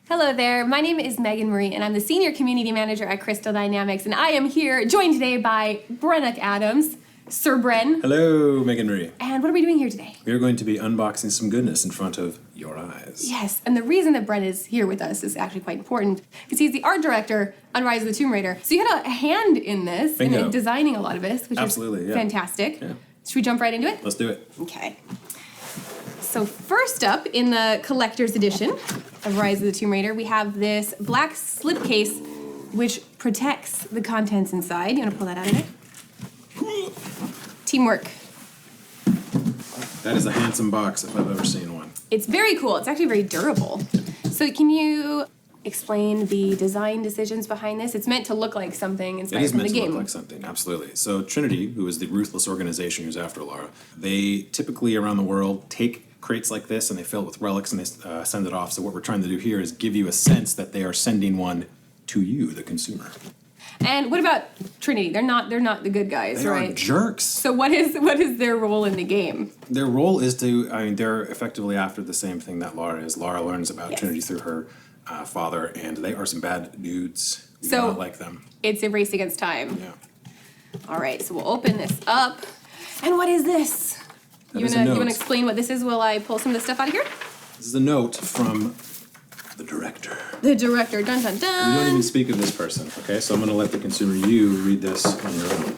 Hello there, my name is Meagan Marie and I'm the Senior Community Manager at Crystal Dynamics, and I am here joined today by Brenoch Adams, Sir Bren. Hello, Meagan Marie. And what are we doing here today? We're going to be unboxing some goodness in front of your eyes. Yes, and the reason that Bren is here with us is actually quite important because he's the art director on Rise of the Tomb Raider. So you had a hand in this, Bingo. in designing a lot of this, which Absolutely, is yeah. fantastic. Yeah. Should we jump right into it? Let's do it. Okay. So first up in the collector's edition of Rise of the Tomb Raider, we have this black slipcase which protects the contents inside. You want to pull that out of there? Teamwork. That is a handsome box if I've ever seen one. It's very cool. It's actually very durable. So can you explain the design decisions behind this? It's meant to look like something It inspired is from the meant to game. look like something, absolutely. So Trinity, who is the ruthless organization who's after Lara, they typically around the world take crates like this and they fill it with relics and they send it off. So what we're trying to do here is give you a sense that they are sending one to you, the consumer. And what about Trinity? They're not the good guys, They right? are jerks. So what is their role in the game? Their role is to, they're effectively after the same thing that Lara is. Lara learns about Yes. Trinity through her father, and they are some bad dudes. We So- do not like them. It's a race against time. Yeah. All right, so we'll open this up. And what is this? That You is a wanna note. explain what this is while I pull some of the stuff out of here? This is a note from the director. The director, dun dun We don't dun. even speak of this person, okay? So I'm going to let the consumer, you, read this on your own.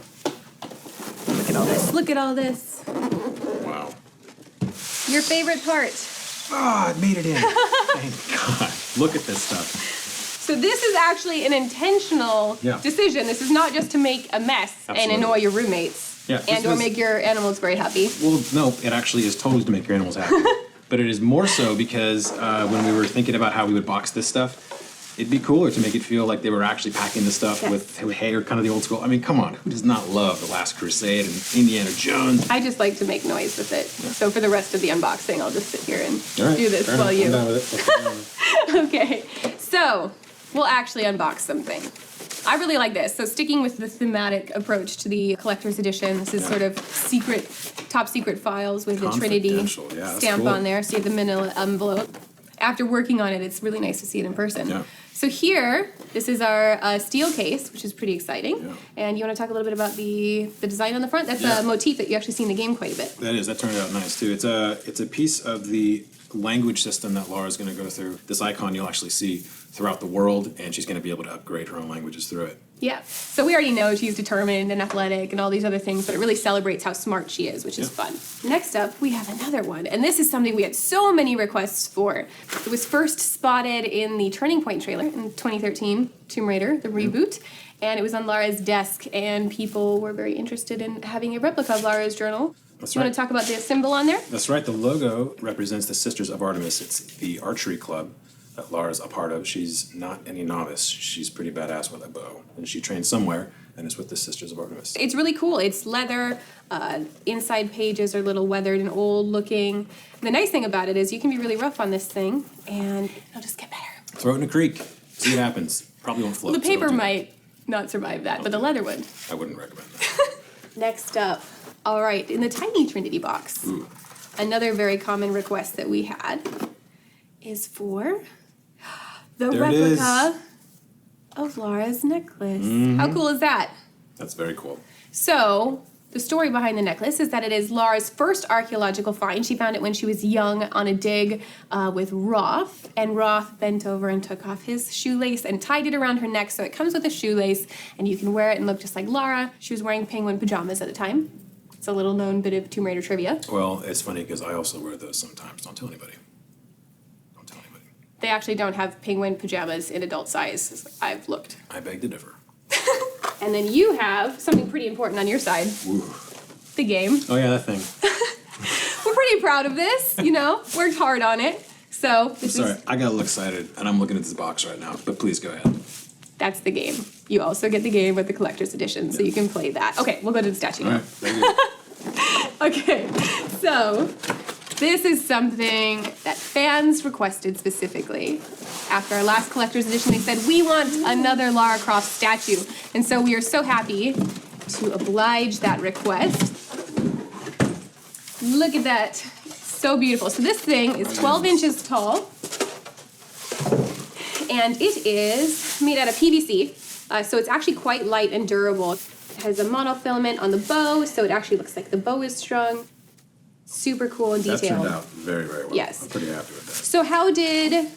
Look at all this. Look at all this. Wow. Your favorite part. Oh, it made it in. Thank God. Look at this stuff. So this is actually an intentional Yeah. decision. This is not just to make a mess Absolutely. and annoy your roommates. Yeah, And this or was- make your animals very happy. Well, no, it actually is totally to make your animals happy. But it is more so because when we were thinking about how we would box this stuff, it'd be cooler to make it feel like they were actually packing the stuff Yes. with hay or kind of the old school. I mean, come on, who does not love The Last Crusade and Indiana Jones? I just like to make noise with it. So for the rest of the unboxing, I'll just sit here and All right, do this fair while enough. you... I'm down with it. Okay, so we'll actually unbox something. I really like this. So sticking with the thematic approach to the collector's edition, this is Yeah. sort of top secret files with the Trinity Confidential, yeah, that's stamp cool. on there. So you have the manila envelope. After working on it, it's really nice to see it in person. Yeah. So here, this is our steel case, which is pretty exciting. Yeah. And you want to talk a little bit about the design on the front? That's Yeah. a motif that you actually see in the game quite a bit. That turned out nice too. It's a piece of the language system that Laura's going to go through. This icon you'll actually see throughout the world, and she's going to be able to upgrade her own languages through it. Yeah. So we already know she's determined and athletic and all these other things, but it really celebrates how smart she is, which is Yeah. fun. Next up, we have another one, and this is something we had so many requests for. It was first spotted in the Turning Point trailer in 2013, Tomb Raider, the reboot, and it was on Lara's desk, and people were very interested in having a replica of Lara's journal. That's You want right. to talk about the symbol on there? That's right. The logo represents the Sisters of Artemis. It's the archery club that Lara's a part of. She's not any novice. She's pretty badass with a bow, and she trains somewhere, and it's with the Sisters of Artemis. It's really cool. It's leather. Inside pages are a little weathered and old looking. The nice thing about it is you can be really rough on this thing, and it'll just get better. Throw it in a creek. See what happens. Probably won't float. The so don't paper do that. might not survive that, but the leather would. I wouldn't recommend that. Next up, all right, in the tiny Trinity box, another very common request that we had is for the There it is. replica of Lara's necklace. How cool is that? That's very cool. So, the story behind the necklace is that it is Lara's first archaeological find. She found it when she was young on a dig with Roth, and Roth bent over and took off his shoelace and tied it around her neck, so it comes with a shoelace, and you can wear it and look just like Lara. She was wearing penguin pajamas at the time. It's a little known bit of Tomb Raider trivia. Well, it's funny because I also wear those sometimes. Don't tell anybody. Don't tell anybody. They actually don't have penguin pajamas in adult size. I've looked. I beg to differ. And then you have something pretty important on your side, Ooh. the game. Oh yeah, that thing. We're pretty proud of this, you know, worked hard on it. So this Sorry, is, I got a little excited, and I'm looking at this box right now. But please go ahead. that's the game. You also get the game with the collector's edition, so you can play that. Okay, we'll go to the statue All now. right. Very good. Okay, so this is something that fans requested specifically. After our last collector's edition, they said, we want another Lara Croft statue. And so we are so happy to oblige that request. Look at that. So beautiful. So this thing is 12 inches tall. And it is made out of PVC, so it's actually quite light and durable. It has a monofilament on the bow, so it actually looks like the bow is strung. Super cool and detailed. That turned out very, very well. Yes. I'm pretty happy with that. So how did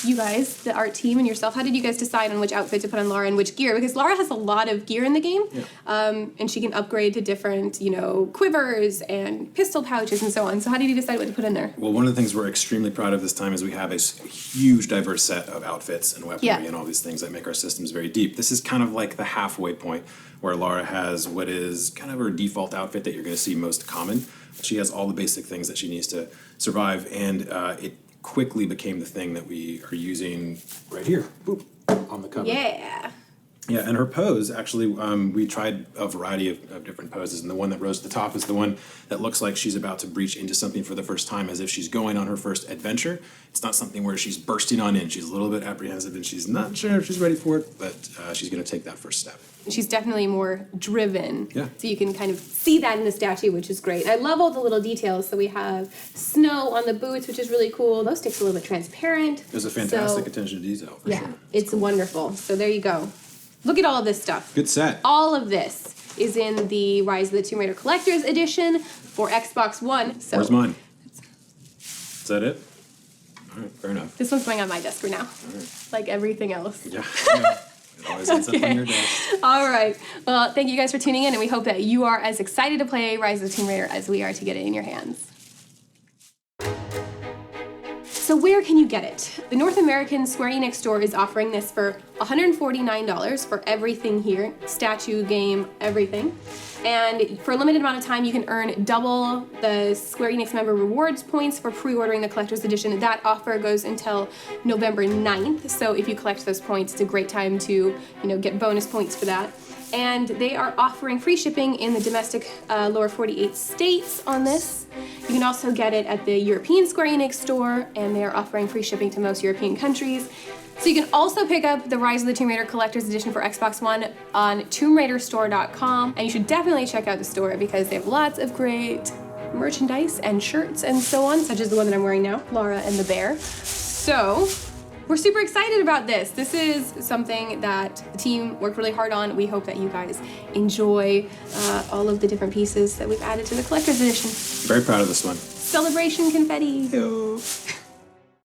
you guys, the art team and yourself, how did you guys decide on which outfit to put on Lara and which gear? Because Lara has a lot of gear in the game, and she can upgrade to different, quivers and pistol pouches and so on. So how did you decide what to put in there? Well, one of the things we're extremely proud of this time is we have a huge, diverse set of outfits and weaponry and all these things that make our systems very deep. This is kind of like the halfway point where Lara has what is kind of her default outfit that you're going to see most common. She has all the basic things that she needs to survive, and it quickly became the thing that we are using right here, on the cover. Yeah. Yeah, and her pose, actually, we tried a variety of different poses, and the one that rose to the top is the one that looks like she's about to breach into something for the first time, as if she's going on her first adventure. It's not something where she's bursting on in. She's a little bit apprehensive, and she's not sure if she's ready for it, but she's going to take that first step. She's definitely more driven. Yeah. So you can kind of see that in the statue, which is great. I love all the little details. So we have snow on the boots, which is really cool. Those sticks are a little bit transparent. There's a fantastic attention to detail, for sure. It's wonderful. So there you go. Look at all of this stuff. Good set. All of this is in the Rise of the Tomb Raider Collector's Edition for Xbox One. So where's mine? Is that it? All right, fair enough. this one's going on my desk for now, All right. like everything else. Yeah. It always ends up on your desk. All right. Well, thank you guys for tuning in, and we hope that you are as excited to play Rise of the Tomb Raider as we are to get it in your hands. So where can you get it? The North American Square Enix store is offering this for $149 for everything here, statue, game, everything. And for a limited amount of time, you can earn double the Square Enix member rewards points for pre-ordering the collector's edition. That offer goes until November 9th. So if you collect those points, it's a great time to, get bonus points for that. And they are offering free shipping in the domestic lower 48 states on this. You can also get it at the European Square Enix store, and they are offering free shipping to most European countries. So you can also pick up the Rise of the Tomb Raider Collector's Edition for Xbox One on TombRaiderStore.com, and you should definitely check out the store because they have lots of great merchandise and shirts and so on, such as the one that I'm wearing now, Lara and the Bear. So we're super excited about this. This is something that the team worked really hard on. We hope that you guys enjoy all of the different pieces that we've added to the Collector's Edition. Very proud of this one. Celebration confetti. Yo.